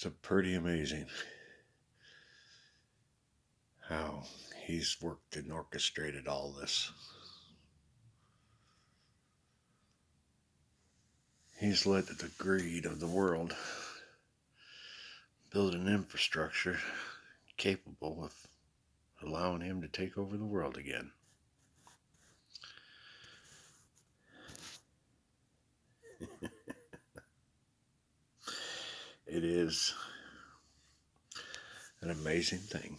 It's pretty amazing how he's worked and orchestrated all this. He's let the greed of the world build an infrastructure capable of allowing him to take over the world again. It is an amazing thing.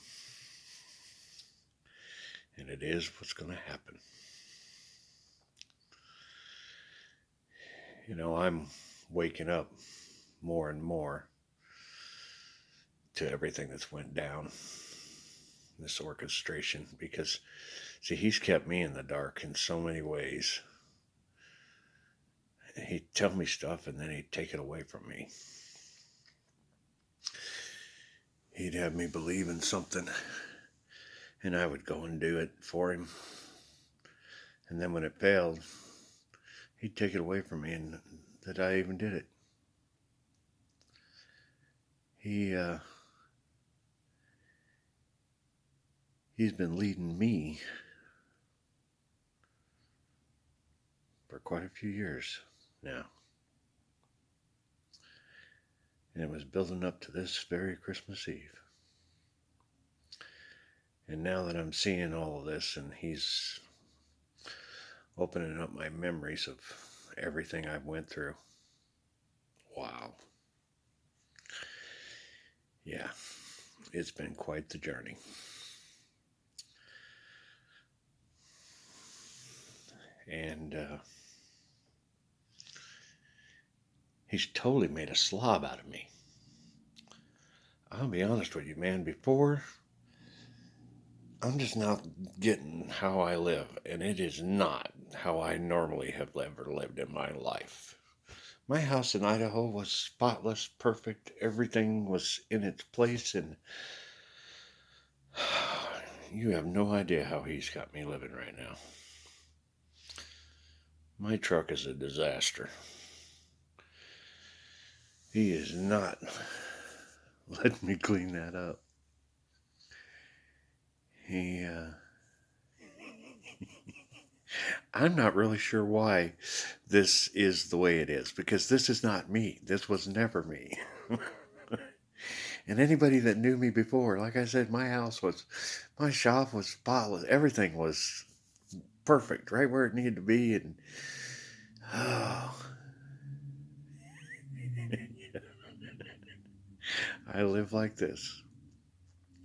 And it is what's going to happen. You know, I'm waking up more and more to everything that's went down, this orchestration, because, see, he's kept me in the dark in so many ways. He'd tell me stuff and then he'd take it away from me. He'd have me believe in something and I would go and do it for him. And then when it failed, he'd take it away from me and that I even did it. He's been leading me for quite a few years now. And it was building up to this very Christmas Eve. And now that I'm seeing all of this and he's opening up my memories of everything I've went through. Wow. Yeah, it's been quite the journey. And he's totally made a slob out of me. I'll be honest with you, man. Before, I'm just not getting how I live, and it is not how I normally have ever lived in my life. My house in Idaho was spotless, perfect. Everything was in its place, and you have no idea how he's got me living right now. My truck is a disaster. He is not letting me clean that up. I'm not really sure why this is the way it is, because this is not me. This was never me. And anybody that knew me before, like I said, my shop was spotless. Everything was perfect, right where it needed to be. And I live like this.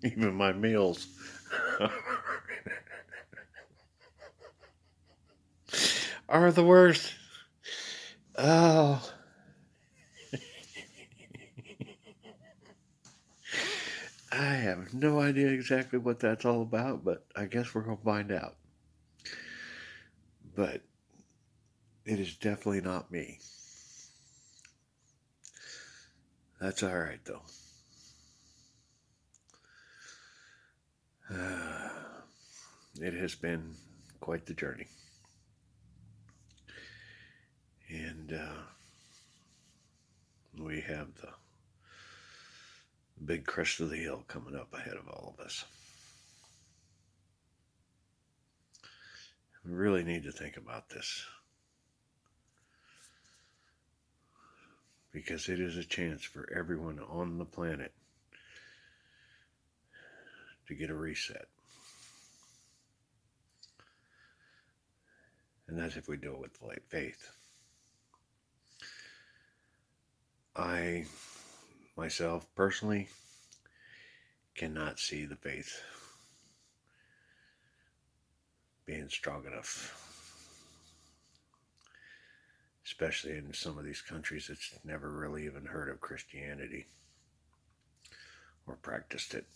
Even my meals are the worst. Oh. I have no idea exactly what that's all about, but I guess we're going to find out. But it is definitely not me. That's all right, though. It has been quite the journey. And we have the big crest of the hill coming up ahead of all of us. We really need to think about this, because it is a chance for everyone on the planet to get a reset. And that's if we do it with faith. I, myself, personally, cannot see the faith being strong enough, especially in some of these countries that's never really even heard of Christianity or practiced it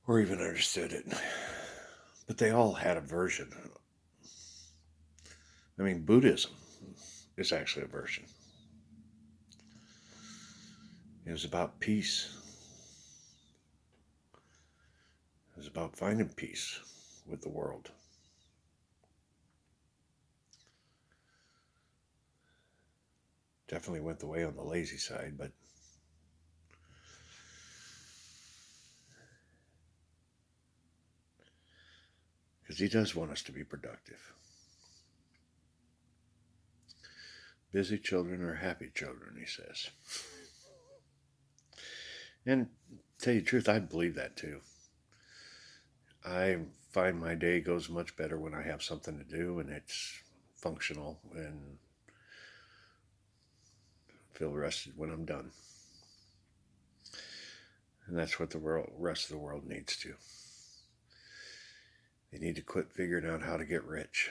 or even understood it. But they all had a version. I mean, Buddhism is actually a version. It was about peace. It was about finding peace with the world. Definitely went the way on the lazy side, but because he does want us to be productive. Busy children are happy children, he says. And to tell you the truth, I believe that too. I find my day goes much better when I have something to do and it's functional and feel rested when I'm done. And that's what the rest of the world needs to. They need to quit figuring out how to get rich.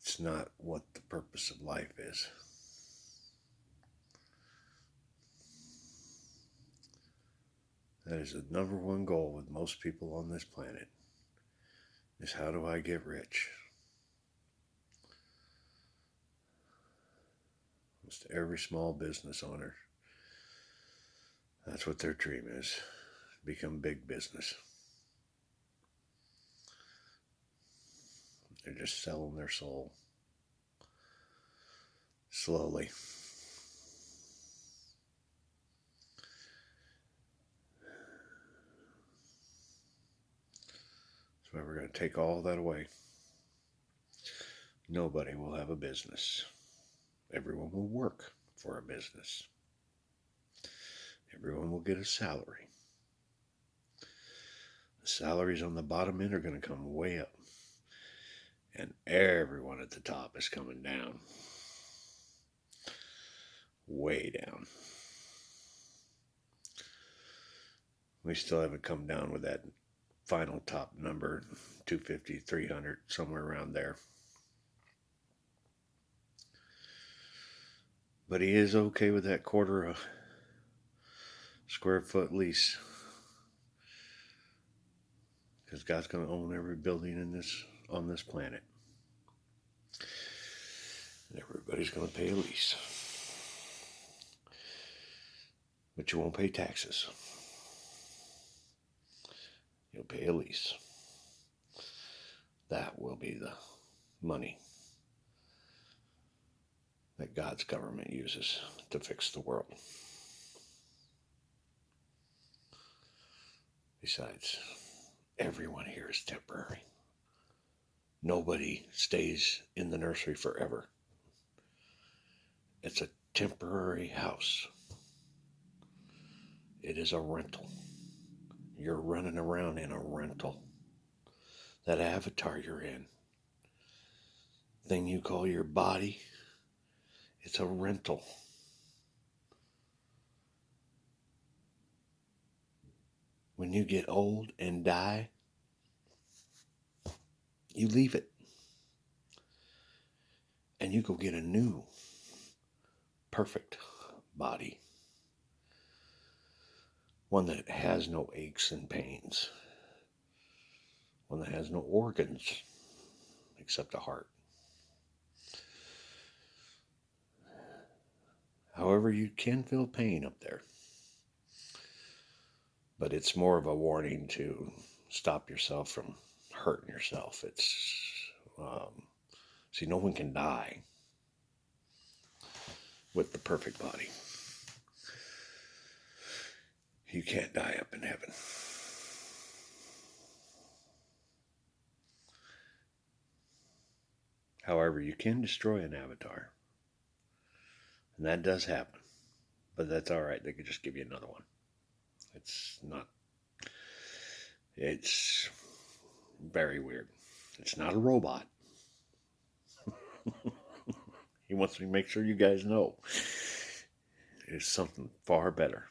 It's not what the purpose of life is. That is the number one goal with most people on this planet, is how do I get rich? Almost every small business owner, that's what their dream is, become big business. They're just selling their soul slowly. That's why we're going to take all that away. Nobody will have a business. Everyone will work for a business. Everyone will get a salary. The salaries on the bottom end are going to come way up. And everyone at the top is coming down. Way down. We still haven't come down with that final top number, 250, 300, somewhere around there. But he is okay with that quarter of square foot lease. Because God's going to own every building on this planet. And everybody's going to pay a lease. But you won't pay taxes. You'll pay a lease. That will be the money that God's government uses to fix the world. Besides, everyone here is temporary. Nobody stays in the nursery forever. It's a temporary house. It is a rental. You're running around in a rental. That avatar you're in, thing you call your body, it's a rental. When you get old and die, you leave it. And you go get a new, perfect body. One that has no aches and pains. One that has no organs except a heart. However, you can feel pain up there. But it's more of a warning to stop yourself from hurting yourself. See, no one can die with the perfect body. You can't die up in heaven. However, you can destroy an avatar. And that does happen. But that's all right. They could just give you another one. It's very weird. It's not a robot. He wants me to make sure you guys know. It is something far better.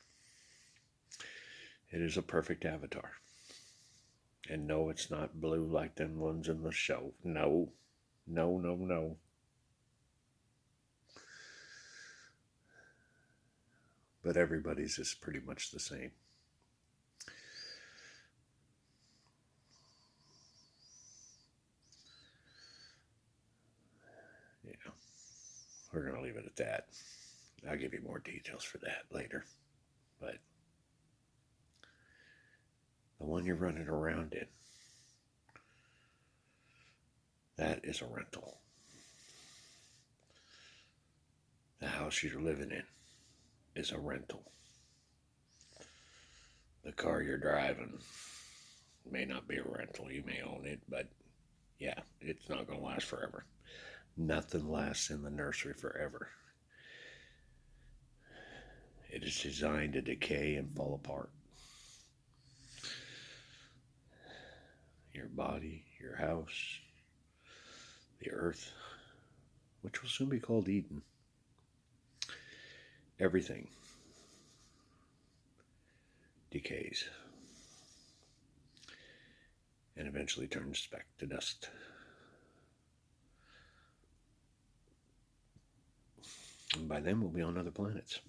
It is a perfect avatar. And no, it's not blue like them ones in the show. No. No, no, no. But everybody's is pretty much the same. Yeah. We're going to leave it at that. I'll give you more details for that later. But the one you're running around in, that is a rental. The house you're living in is a rental. The car you're driving may not be a rental. You may own it, but yeah, it's not going to last forever. Nothing lasts in the nursery forever. It is designed to decay and fall apart. Your body, your house, the earth, which will soon be called Eden, everything decays and eventually turns back to dust. And by then we'll be on other planets.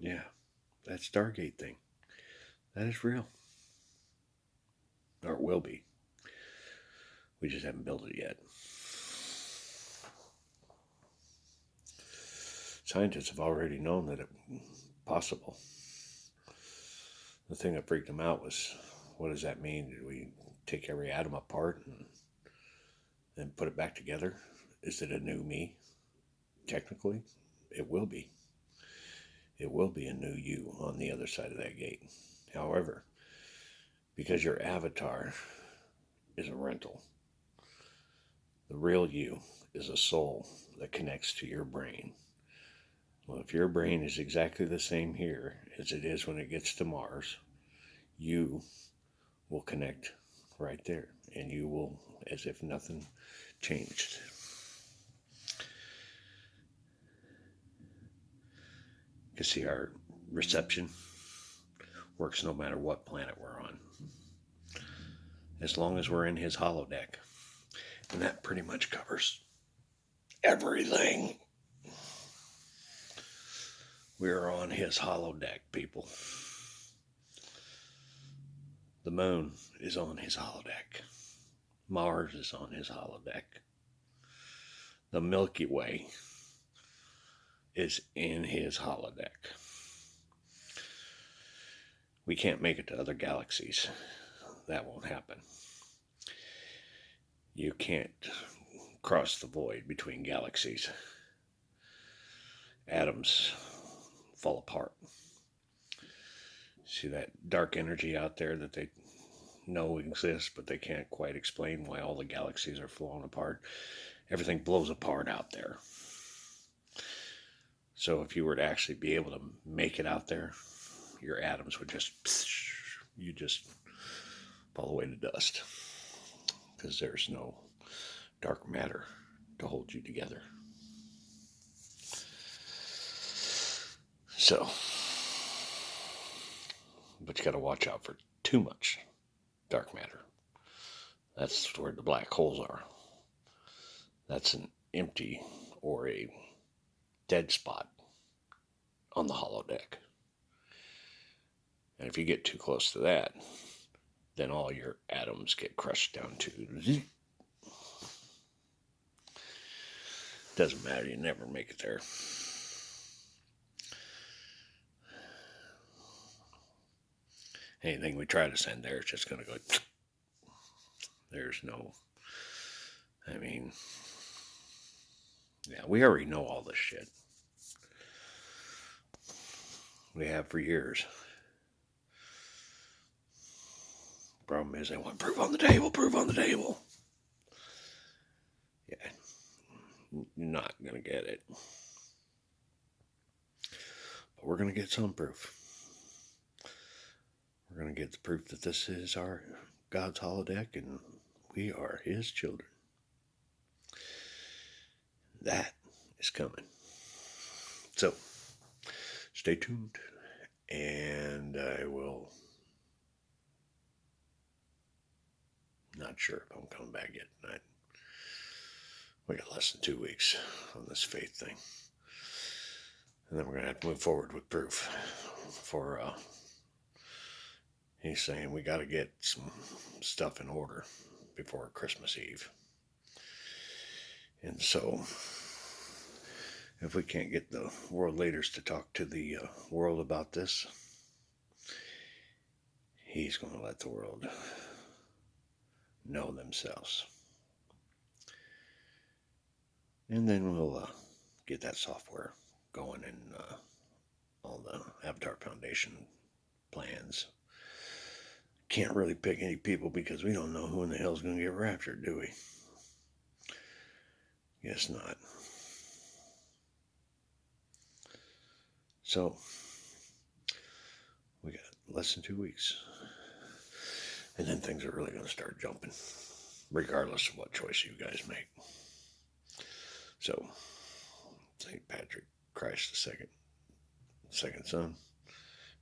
Yeah, that Stargate thing, that is real. Or it will be. We just haven't built it yet. Scientists have already known that it's possible. The thing that freaked them out was, what does that mean? Did we take every atom apart and then put it back together? Is it a new me? Technically, it will be. It will be a new you on the other side of that gate. However, because your avatar is a rental, the real you is a soul that connects to your brain. Well, if your brain is exactly the same here as it is when it gets to Mars, you will connect right there, and you will, as if nothing changed. You can see our reception works no matter what planet we're on, as long as we're in his holodeck. And that pretty much covers everything. We're on his holodeck, people. The moon is on his holodeck. Mars is on his holodeck. The Milky Way is in his holodeck. We can't make it to other galaxies. That won't happen. You can't cross the void between galaxies. Atoms fall apart. See that dark energy out there that they know exists, but they can't quite explain why all the galaxies are falling apart? Everything blows apart out there. So if you were to actually be able to make it out there, your atoms would just fall away to dust, because there's no dark matter to hold you together. So, but you got to watch out for too much dark matter. That's where the black holes are. That's an empty or a dead spot on the holodeck. And if you get too close to that, then all your atoms get crushed down to Z. Doesn't matter, you never make it there. Anything we try to send there is just going to go. There's no. I mean, yeah, we already know all this shit. We have for years. Problem is, they want proof on the table, proof on the table. Yeah, you're not going to get it. But we're going to get some proof. We're going to get the proof that this is our God's holodeck and we are his children. That is coming. So, stay tuned, and I will. Not sure if I'm coming back yet tonight. We got less than 2 weeks on this faith thing. And then we're going to have to move forward with proof. He's saying we got to get some stuff in order before Christmas Eve. And so, if we can't get the world leaders to talk to the world about this, he's going to let the world know themselves. And then we'll get that software going and all the Avatar Foundation plans. Can't really pick any people because we don't know who in the hell's going to get raptured, do we? Guess not. So, we got less than 2 weeks. And then things are really going to start jumping, regardless of what choice you guys make. So, St. Patrick, Christ the second son,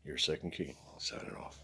your second king. I'll sign it off.